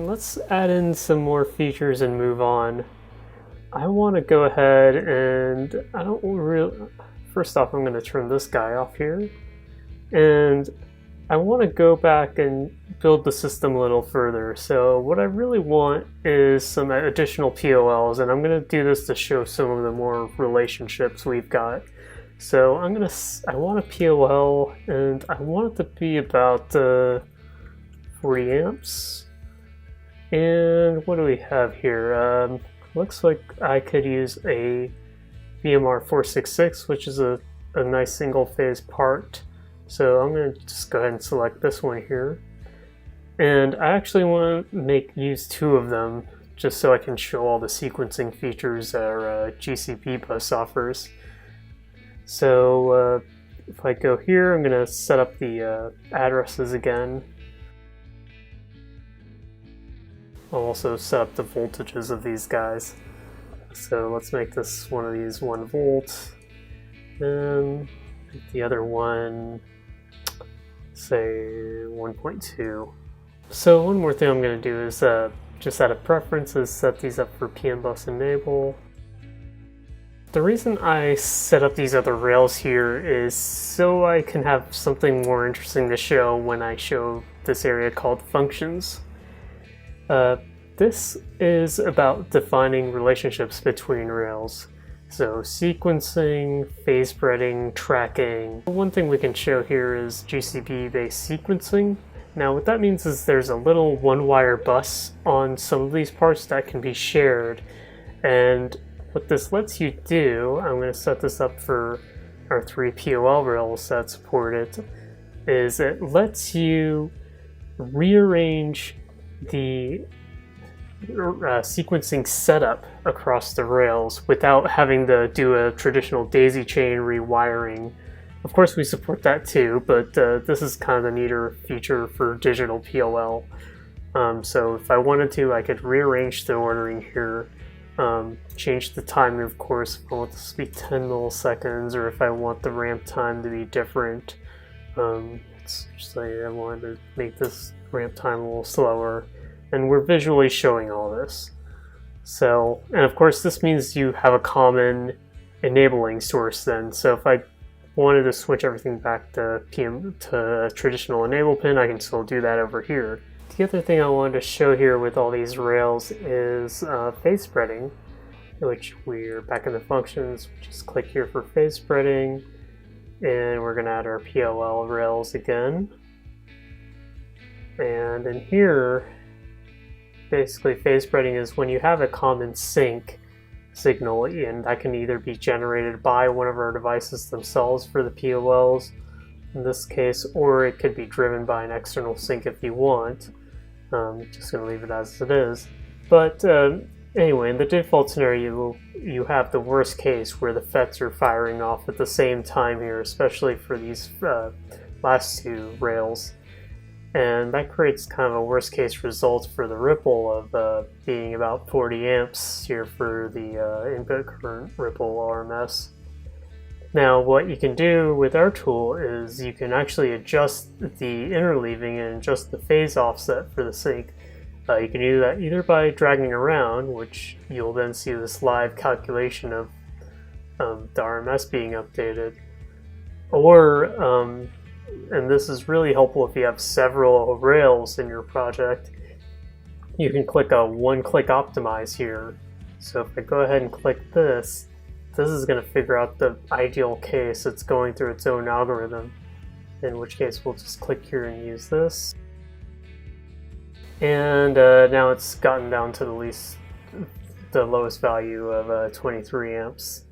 Let's add in some more features and move on. I want to go ahead and first off, I'm going to turn this guy off here. And I want to go back and build the system a little further. So what I really want is some additional POLs, and I'm going to do this to show some of the more relationships we've got. So I want a POL, and I want it to be about 40 amps. And what do we have here? Looks like I could use a VMR 466, which is a nice single phase part. So I'm going to just go ahead and select this one here. And I actually want to use two of them just so I can show all the sequencing features that our GCP bus offers. So if I go here, I'm going to set up the addresses again. I'll also set up the voltages of these guys. So let's make this one of these 1 volt. And the other one, say 1.2. So one more thing I'm going to do is just out of preferences set these up for PM bus enable. The reason I set up these other rails here is so I can have something more interesting to show when I show this area called functions. This is about defining relationships between rails. So sequencing, phase spreading, tracking. One thing we can show here is GCP Based Sequencing. Now what that means is there's a little one-wire bus on some of these parts that can be shared. And what this lets you do, I'm going to set this up for our 3 POL rails that support it, is it lets you rearrange the sequencing setup across the rails without having to do a traditional daisy chain rewiring. Of course we support that too, but this is kind of the neater feature for digital POL. So if I wanted to, I could rearrange the ordering here, change the timing, of course, if I want this to be 10 milliseconds, or if I want the ramp time to be different. Let's say I wanted to make this ramp time a little slower. And we're visually showing all this. So, and of course this means you have a common enabling source then. So if I wanted to switch everything back to a traditional enable pin, I can still do that over here. The other thing I wanted to show here with all these rails is phase spreading, which we're back in the functions. Just click here for phase spreading, and we're going to add our POL rails again. And in here, basically phase spreading is when you have a common sync signal, and that can either be generated by one of our devices themselves for the POLs in this case, or it could be driven by an external sync if you want. Just going to leave it as it is. But anyway, in the default scenario, you have the worst case where the FETs are firing off at the same time here, especially for these last 2 rails. And that creates kind of a worst case result for the ripple of being about 40 amps here for the input current ripple RMS. Now what you can do with our tool is you can actually adjust the interleaving and adjust the phase offset for the sync. You can do that either by dragging around, which you'll then see this live calculation of the RMS being updated, or and this is really helpful if you have several rails in your project, you can click a one-click optimize here. So if I go ahead and click this, this is going to figure out the ideal case. It's going through its own algorithm, in which case we'll just click here and use this. And now it's gotten down to the lowest value of 23 amps.